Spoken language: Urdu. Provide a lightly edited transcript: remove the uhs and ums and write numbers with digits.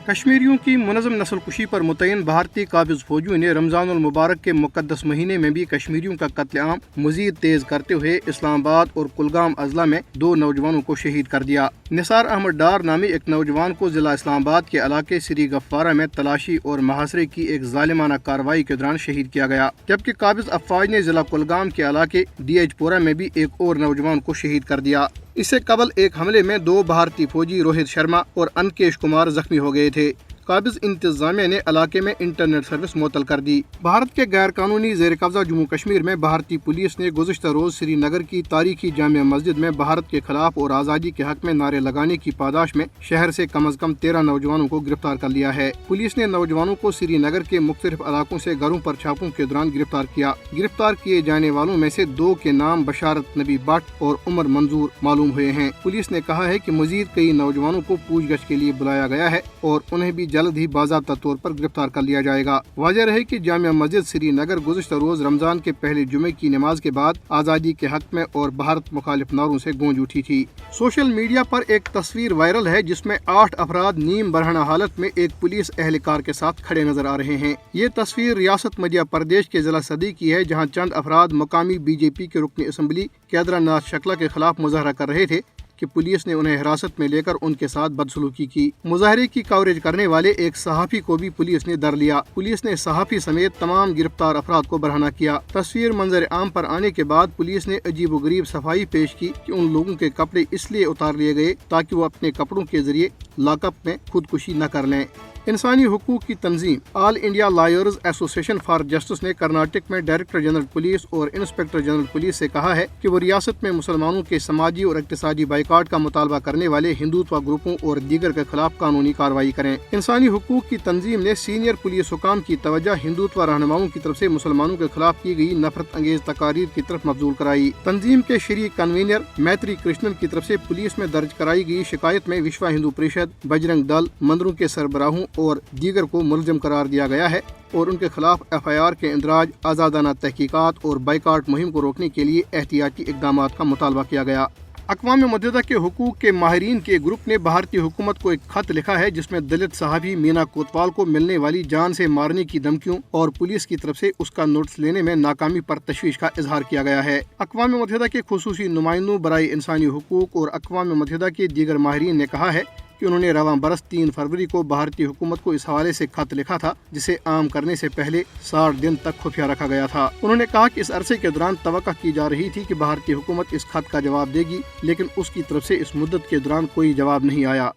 کشمیریوں کی منظم نسل کشی پر متعین بھارتی قابض فوجیوں نے رمضان المبارک کے مقدس مہینے میں بھی کشمیریوں کا قتل عام مزید تیز کرتے ہوئے اسلام آباد اور کلگام اضلاع میں 2 نوجوانوں کو شہید کر دیا۔ نثار احمد ڈار نامی ایک نوجوان کو ضلع اسلام آباد کے علاقے سری گفوارہ میں تلاشی اور محاصرے کی ایک ظالمانہ کارروائی کے دوران شہید کیا گیا، جبکہ قابض افواج نے ضلع کلگام کے علاقے DH پورہ میں بھی ایک اور نوجوان کو شہید کر دیا۔ اس سے قبل ایک حملے میں 2 بھارتی فوجی روہت شرما اور انکیش کمار زخمی ہو گئے تھے۔ قابض انتظامیہ نے علاقے میں انٹرنیٹ سروس معطل کر دی۔ بھارت کے غیر قانونی زیر قبضہ جموں کشمیر میں بھارتی پولیس نے گزشتہ روز سری نگر کی تاریخی جامع مسجد میں بھارت کے خلاف اور آزادی کے حق میں نعرے لگانے کی پاداش میں شہر سے کم از کم 13 نوجوانوں کو گرفتار کر لیا ہے۔ پولیس نے نوجوانوں کو سری نگر کے مختلف علاقوں سے گھروں پر چھاپوں کے دوران گرفتار کیا۔ گرفتار کیے جانے والوں میں سے 2 کے نام بشارت نبی بٹ اور عمر منظور معلوم ہوئے ہیں۔ پولیس نے کہا ہے کہ مزید کئی نوجوانوں کو پوچھ گچھ کے لیے بلایا گیا ہے اور انہیں بھی جلد ہی باضابطہ طور پر گرفتار کر لیا جائے گا۔ واضح رہے کہ جامع مسجد سری نگر گزشتہ روز رمضان کے پہلے جمعے کی نماز کے بعد آزادی کے حق میں اور بھارت مخالف نعروں سے گونج اٹھی تھی۔ سوشل میڈیا پر ایک تصویر وائرل ہے جس میں 8 افراد نیم برہنہ حالت میں ایک پولیس اہلکار کے ساتھ کھڑے نظر آ رہے ہیں۔ یہ تصویر ریاست مدھیہ پردیش کے ضلع صدی کی ہے، جہاں چند افراد مقامی BJP کے رکن اسمبلی کیدرا ناتھ شکلا کے خلاف مظاہرہ کر رہے تھے کہ پولیس نے انہیں حراست میں لے کر ان کے ساتھ بدسلوکی کی۔ مظاہرے کی کوریج کرنے والے ایک صحافی کو بھی پولیس نے در لیا۔ پولیس نے صحافی سمیت تمام گرفتار افراد کو برہنہ کیا۔ تصویر منظر عام پر آنے کے بعد پولیس نے عجیب و غریب صفائی پیش کی کہ ان لوگوں کے کپڑے اس لیے اتار لیے گئے تاکہ وہ اپنے کپڑوں کے ذریعے لاک اپ میں خودکشی نہ کر لیں۔ انسانی حقوق کی تنظیم آل انڈیا لائرز ایسوسی ایشن فار جسٹس نے کرناٹک میں ڈائریکٹر جنرل پولیس اور انسپکٹر جنرل پولیس سے کہا ہے کہ وہ ریاست میں مسلمانوں کے سماجی اور اقتصادی بائیکاٹ کا مطالبہ کرنے والے ہندوتوا گروپوں اور دیگر کے خلاف قانونی کارروائی کریں۔ انسانی حقوق کی تنظیم نے سینئر پولیس حکام کی توجہ ہندوتوا رہنماؤں کی طرف سے مسلمانوں کے خلاف کی گئی نفرت انگیز تقاریر کی طرف مبذول کرائی۔ تنظیم کے شریک کنوینر میتری کرشنن کی طرف سے پولیس میں درج کرائی گئی شکایت میں وشوا ہندو پریشد، بجرنگ دل، مندروں کے سربراہوں اور دیگر کو ملزم قرار دیا گیا ہے اور ان کے خلاف FIR کے اندراج، آزادانہ تحقیقات اور بائیکاٹ مہم کو روکنے کے لیے احتیاطی اقدامات کا مطالبہ کیا گیا۔ اقوام متحدہ کے حقوق کے ماہرین کے گروپ نے بھارتی حکومت کو ایک خط لکھا ہے جس میں دلت صحافی مینا کوتوال کو ملنے والی جان سے مارنے کی دھمکیوں اور پولیس کی طرف سے اس کا نوٹس لینے میں ناکامی پر تشویش کا اظہار کیا گیا ہے۔ اقوام متحدہ کے خصوصی نمائندوں برائے انسانی حقوق اور اقوام متحدہ کے دیگر ماہرین نے کہا ہے کہ انہوں نے رواں برس 3 فروری کو بھارتی حکومت کو اس حوالے سے خط لکھا تھا جسے عام کرنے سے پہلے 60 دن تک خفیہ رکھا گیا تھا۔ انہوں نے کہا کہ اس عرصے کے دوران توقع کی جا رہی تھی کہ بھارتی حکومت اس خط کا جواب دے گی، لیکن اس کی طرف سے اس مدت کے دوران کوئی جواب نہیں آیا۔